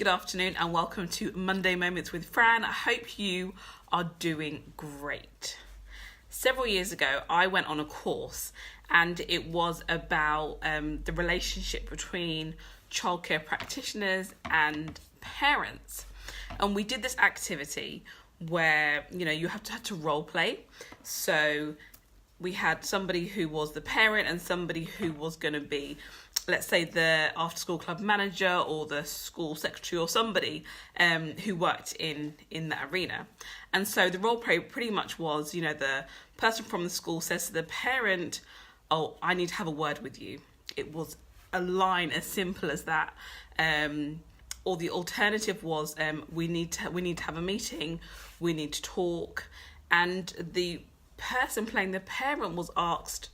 good afternoon, and welcome to Monday Moments with Fran. I hope you are doing great. Several years ago, I went on a course, and it was about the relationship between childcare practitioners and parents. And we did this activity where, you had to role play. So we had somebody who was the parent and somebody who was going to be, let's say, the after school club manager or the school secretary or somebody who worked in that arena. And so the role play pretty much was, the person from the school says to the parent, "Oh, I need to have a word with you." It was a line as simple as that. Or the alternative was, we need to have a meeting, we need to talk. And the person playing the parent was asked,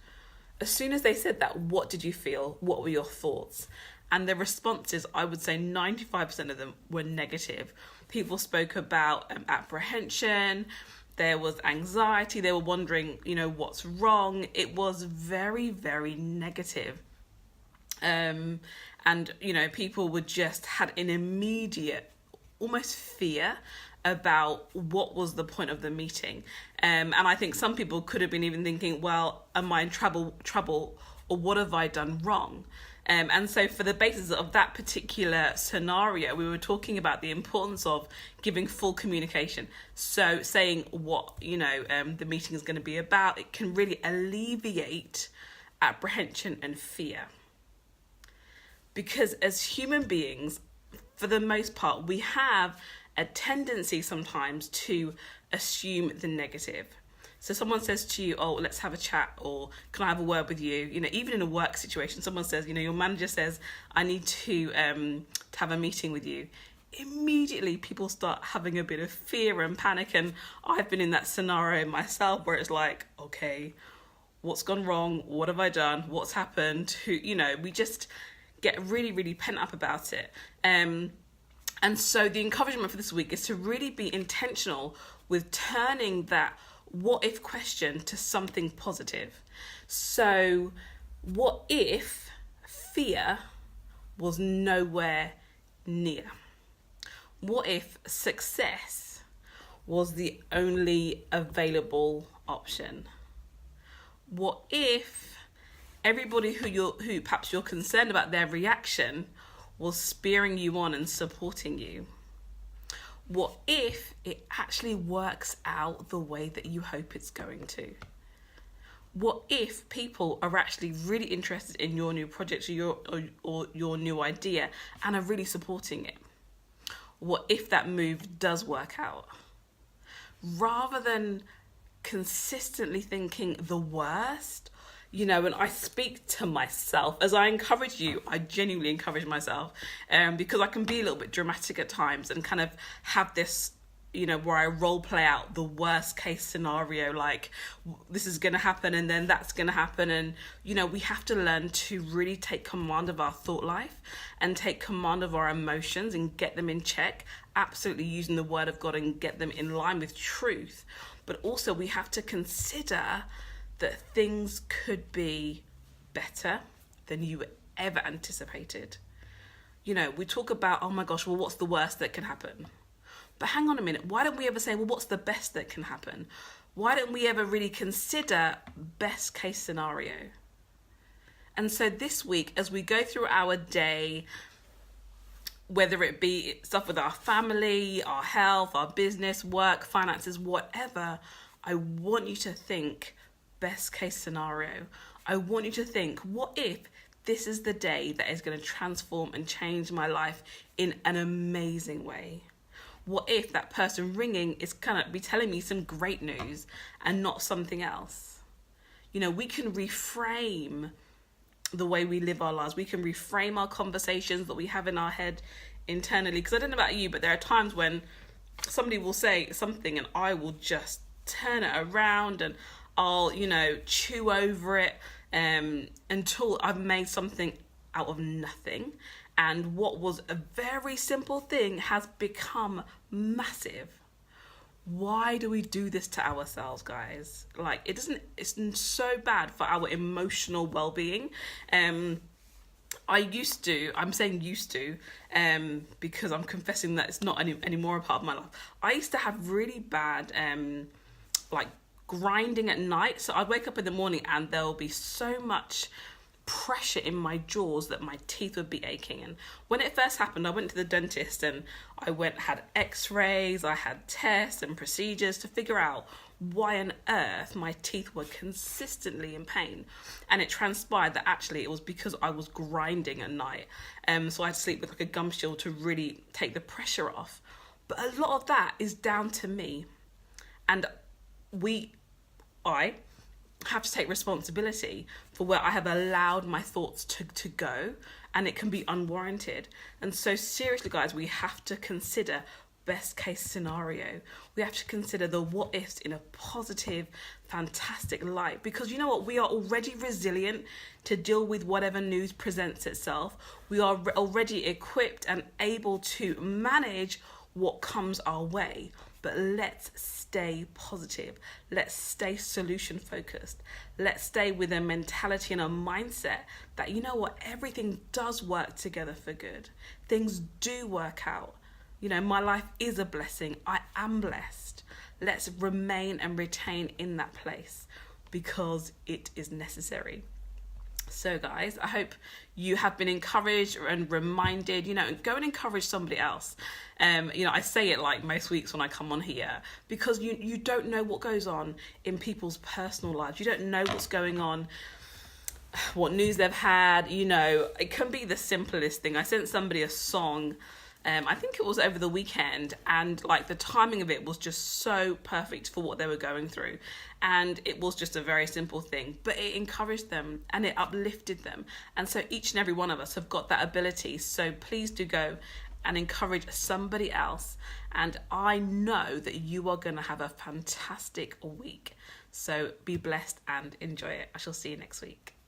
as soon as they said that, what did you feel? What were your thoughts? And the responses, I would say 95% of them were negative. People spoke about apprehension, there was anxiety, they were wondering, what's wrong. It was very, very negative. And, people would just had an immediate, almost fear about what was the point of the meeting. And I think some people could have been even thinking, well, am I in trouble, or what have I done wrong? And so for the basis of that particular scenario, we were talking about the importance of giving full communication. So saying what, the meeting is going to be about, it can really alleviate apprehension and fear. Because as human beings, for the most part, we have a tendency sometimes to assume the negative. So someone says to you, "Oh, let's have a chat," or "Can I have a word with you?" Even in a work situation, someone says, your manager says, "I need to have a meeting with you." Immediately people start having a bit of fear and panic. And I've been in that scenario myself where it's like, okay, what's gone wrong? What have I done? What's happened? We just get really, really pent up about it. And so the encouragement for this week is to really be intentional with turning that what if question to something positive. So what if fear was nowhere near? What if success was the only available option? What if everybody who perhaps you're concerned about their reaction was spurring you on and supporting you? What if it actually works out the way that you hope it's going to? What if people are actually really interested in your new project or your new idea and are really supporting it? What if that move does work out? Rather than consistently thinking the worst, and I speak to myself as I encourage you. I genuinely encourage myself because I can be a little bit dramatic at times and kind of have this, where I role play out the worst case scenario, like this is going to happen and then that's going to happen. And, we have to learn to really take command of our thought life and take command of our emotions and get them in check, absolutely using the word of God and get them in line with truth. But also we have to consider that things could be better than you ever anticipated. We talk about, oh my gosh, well, what's the worst that can happen? But hang on a minute, why don't we ever say, well, what's the best that can happen? Why don't we ever really consider best case scenario? And so this week, as we go through our day, whether it be stuff with our family, our health, our business, work, finances, whatever, I want you to think best case scenario. I want you to think, what if this is the day that is going to transform and change my life in an amazing way? What if that person ringing is going to be telling me some great news and not something else? We can reframe the way we live our lives. We can reframe our conversations that we have in our head internally. Because I don't know about you, but there are times when somebody will say something and I will just turn it around and I'll, chew over it until I've made something out of nothing. And what was a very simple thing has become massive. Why do we do this to ourselves, guys? It's so bad for our emotional well-being. I'm saying used to, because I'm confessing that it's not anymore a part of my life. I used to have really bad, like grinding at night. So I'd wake up in the morning and there'll be so much pressure in my jaws that my teeth would be aching. And when it first happened, I went to the dentist and had x-rays, I had tests and procedures to figure out why on earth my teeth were consistently in pain. And it transpired that actually it was because I was grinding at night. So I had to sleep with like a gum shield to really take the pressure off. But a lot of that is down to me. And I have to take responsibility for where I have allowed my thoughts to go, and it can be unwarranted. And so seriously, guys, we have to consider best case scenario. We have to consider the what ifs in a positive, fantastic light, because you know what, we are already resilient to deal with whatever news presents itself. We are already equipped and able to manage what comes our way. But let's stay positive. Let's stay solution focused. Let's stay with a mentality and a mindset that, you know what, everything does work together for good. Things do work out. You know, my life is a blessing. I am blessed. Let's remain and retain in that place because it is necessary. So guys, I hope you have been encouraged and reminded, you know, go and encourage somebody else. You know, I say it like most weeks when I come on here, because you don't know what goes on in people's personal lives. You don't know what's going on, what news they've had. You know, it can be the simplest thing. I sent somebody a song, I think it was over the weekend, and like the timing of it was just so perfect for what they were going through. And it was just a very simple thing, but it encouraged them and it uplifted them. And so each and every one of us have got that ability. So please do go and encourage somebody else. And I know that you are going to have a fantastic week. So be blessed and enjoy it. I shall see you next week.